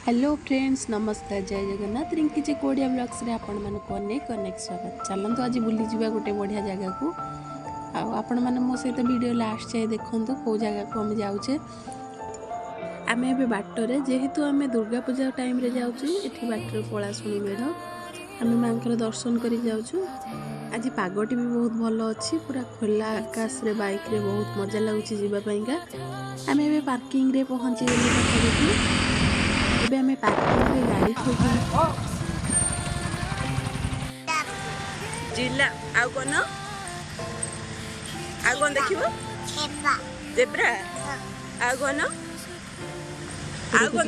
Hello friends, नमस्कार, जय जगन्नाथ। रिंकी जी Kodia blogs रे आपण मानक अनेक अनेक स्वागत। चलतु आज बुली जावा गोटे बढ़िया जगह को आपण मैंने मो सहित वीडियो लास्ट जाए देखु कौ जगह को आम जाऊे। आम ए बाटर जेहेतु आम दुर्गा पूजा टाइम रे जाऊँ ये बाटर पलाशुणी मेढ़ आम माँ दर्शन कर जाऊँ। आज पागटी भी बहुत भल अच्छी, पूरा खोला आकाश रे बाइक रे बहुत मजा लगुच जावाईका। आम ए पार्किंग रे पहुँची गलु। ଏବେ ଆମେ ପାର୍କିଂରେ ଗାଡ଼ି ଥୋଇକି ଜିଲା ଆଉ କଣ ଦେଖିବ ଜେବ୍ରା ଆଉ କଣ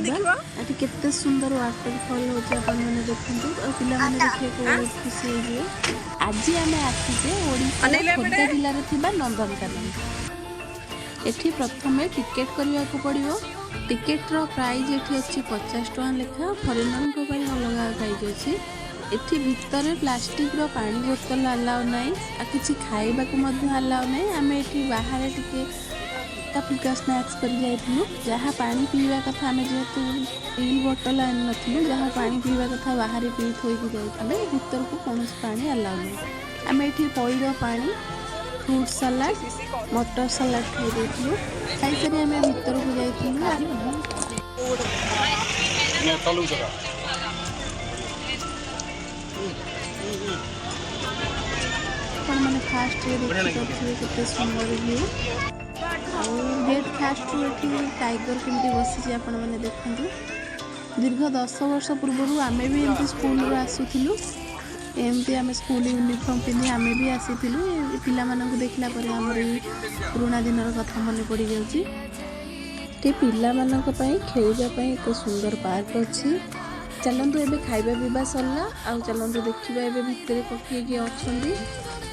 ଦେଖିବ। ଏଠି କେତେ ସୁନ୍ଦର ୱାଟରଫଲ୍ ହେଉଛି, ଆପଣମାନେ ଦେଖନ୍ତୁ ଆଉ ପିଲାମାନେ ଦେଖିବାକୁ ବହୁତ ଖୁସି ହେଇଯିବେ। ଆଜି ଆମେ ଆସିଛେ ଓଡ଼ିଶାର ଖୋର୍ଦ୍ଧା ଜିଲ୍ଲାରେ ଥିବା ନନ୍ଦନକାନନ। ଏଠି ପ୍ରଥମେ ଟିକେଟ୍ କରିବାକୁ ପଡ଼ିବ। टिकेट्र प्राइज ये अच्छी 50 टका लेखा, फरेनर अलग प्राइज अच्छी। एठी भितर प्लास्टिक रो पानी बोतल अलाउ नाई, किसी खाइबा को अलाउ नाई। आम एठी बाहर टिके फुल्का स्नैक्स कर जाइलु। जहाँ पानी पीवा कथा आम जेहेतु स्टील बोतल आनी नथिलु, जहाँ पानी पीवा कथा बाहर पी थोइकी जाइले, भितर को कौन पानी अलाउ नाई। आम एठी पईर पानी, फ्रूट सलाड, मटर सलाड खाई देथिलु। खाई सारी आम भितर को जाइथिलु। आपण माने फास्ट रे देखि केते सुंदर व्यू। आ गेट फास्ट रे टाइगर केमती बसी आपण माने देखंतु। दीर्घ 10 वर्ष पूर्व आमे भी एमती स्कूल रो आसुथिलु। एमती आम स्कूल यूनिफॉर्म पिंधि आम भी आसीलु। पिला मानक देखला पर हमर पुराना दिनर कथा मन पड़ जाउची। पिला मानक पई खेलबा पई एक सुंदर पार्क अच्छी। चलतु एबे खाइबा पीवा सरला आ चलतु देखिबा एबे भितरे पक्षी के अछंदी,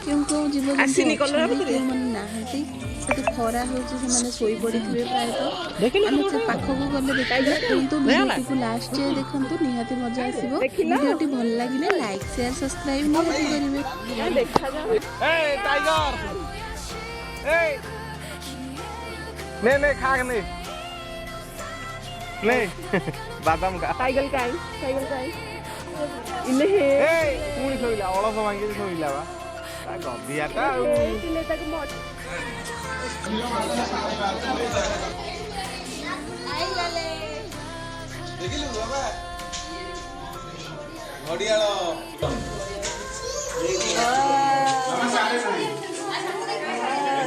क्यों क्यों जीवजंतु नाहंती। से खरा होची से माने सोई पड़िथिबे प्रायतः। आम से पाखक गले देखिबा, किंतु वीडियो को लास्ट जाए देखंतु, निहाती मजा आसीबो। वीडियोटी भल लागिले लाइक शेयर सब्सक्राइब निहाती करिवे। देखा जाओ ए टाइगर ए ने खा ने बादाम का टाइगर काई इले हे ए पुणी सोइला अलस मांगे सोइला बा गबियाटा इले तक मत आई गले देखिलु बाबा घड़ियालो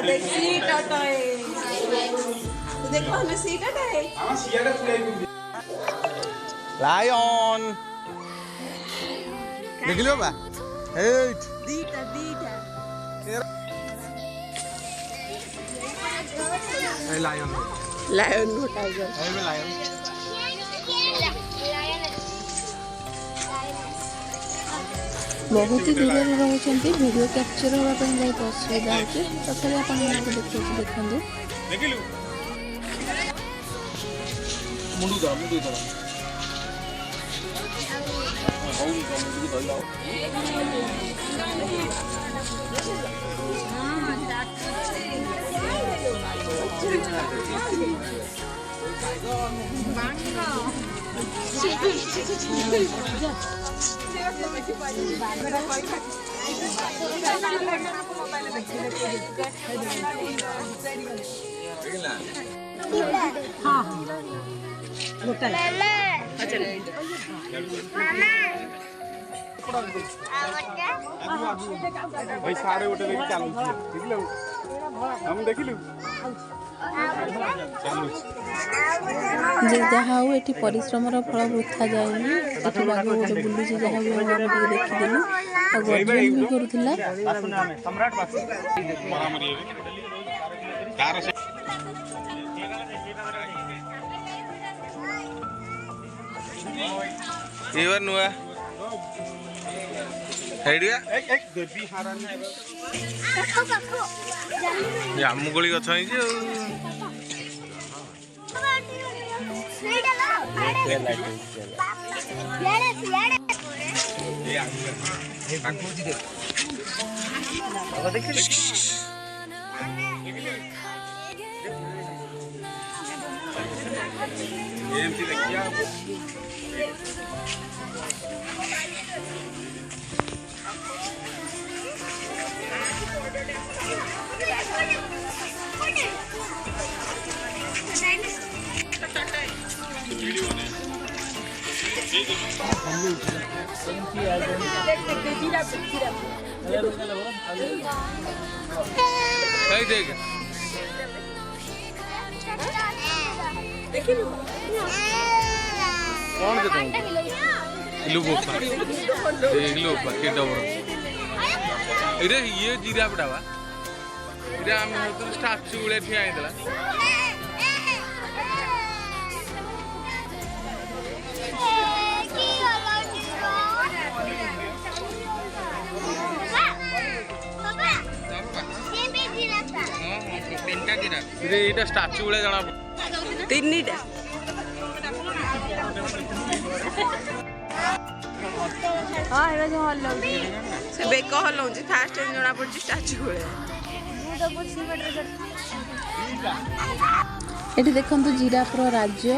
देखी टटए देखो हमें सीटा है हम सियाडा फुलाई लायन देखिलु बाबा एट दीटा ए लायन नो टाइगर ए में लायन बहुत ही दूर रहते वीडियो कैप्चर होगापी बहुत असुविधा होती। तथापि आप देखते देखिलु मुंडू दा हाउन मुंडू दइला भाई सारे गोटे लेके चालू देखिलु हम देखिलु जे जहाँ हो ये परिश्रम फल वृथा जाएनि। ये बाघ गोटे बुलूँ जहाँ भी देखीदेलु आ गर्जन भी करूला। ये नुआ हेडिया जामुकोली गछ है एमती देख कौन के लुबोफा देख लो के डबर इरे ये जीरा बडावा इरे हम तो स्टैचू गुले ठिया आइदला इरे इटा स्टैचू गुले जाना तीनटा हाँ एटा जो हल लाउची से बेक हल लाउची फास्ट टाइम जणा पड़ची स्टैचू गुले एठी देखंतु जिराफर राज्य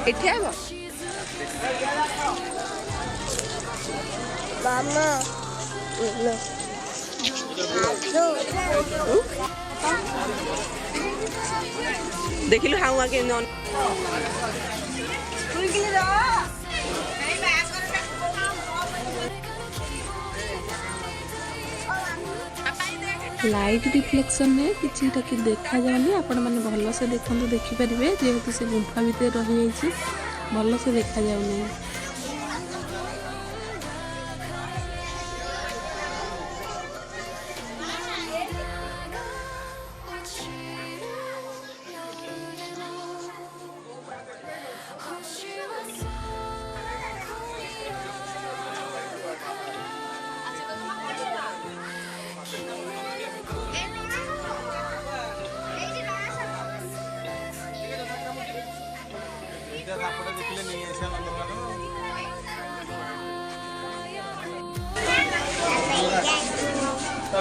एठी आबो मामा लो देखिलु हाउ आगे नन लाइट रिफ्लेक्शन में किसी देखा जाए आपण मैंने भल से देखते देखिपारे जेहेतु से गुंफा भितर रही भल से देखा जाऊना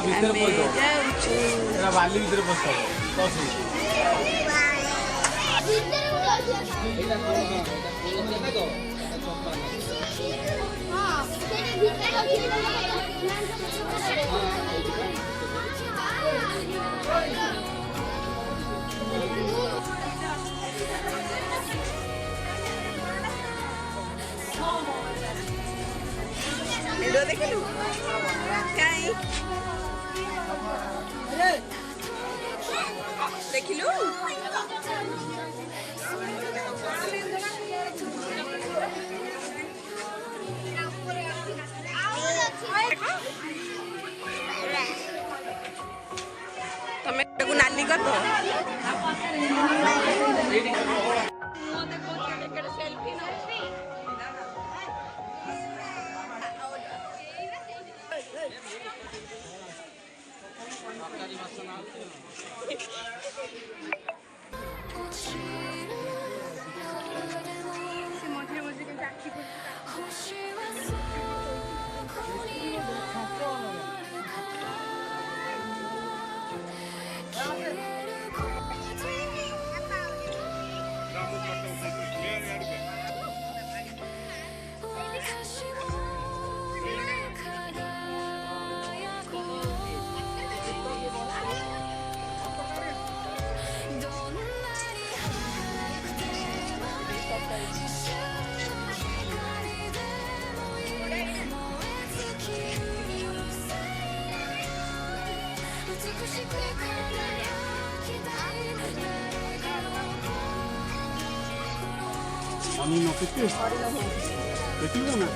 भीतर पड़ो बाली भीतर पड़ो देखिलु काई देखिलु तमे को नाली कर दो আমি নকেতে দেখিল না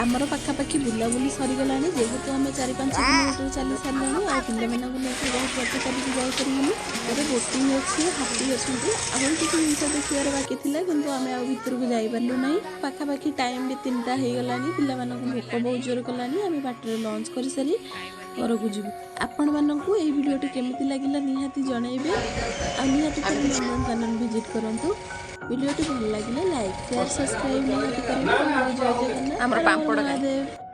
आमर पाखापाखि बुलाबुली सरीगला जेहेतु आम 4-5 किलोमीटर चली सारे आ पिला लेकिन बहुत बात चलिए जापरूँ अरे बोटिंग अच्छे हाथी अच्छा आगे किसी जिन देखार बाकी थी कि आम भर को जापरू ना पाखापाखि टाइम भी 3टा हो गलानी पिला भोक बहुत जोर कलानी आम बाटर लंच कर सारी ଘରକୁ ଯିବୁ। ଆପଣମାନଙ୍କୁ ଏଇ ଭିଡ଼ିଓଟି କେମିତି ଲାଗିଲା ନିହାତି ଜଣାଇବେ ଆଉ ନିହାତି ନନ୍ଦନକାନନ ଭିଜିଟ୍ କରନ୍ତୁ। ଭିଡ଼ିଓଟି ଭଲ ଲାଗିଲେ ଲାଇକ୍ ସେୟାର ସବସ୍କ୍ରାଇବ୍ ନିହାତି କରିବେ। ଜୟ ଜଗନ୍ନାଥ। ଆମର ପାମ୍ପଡ଼ ମହାଦେବ।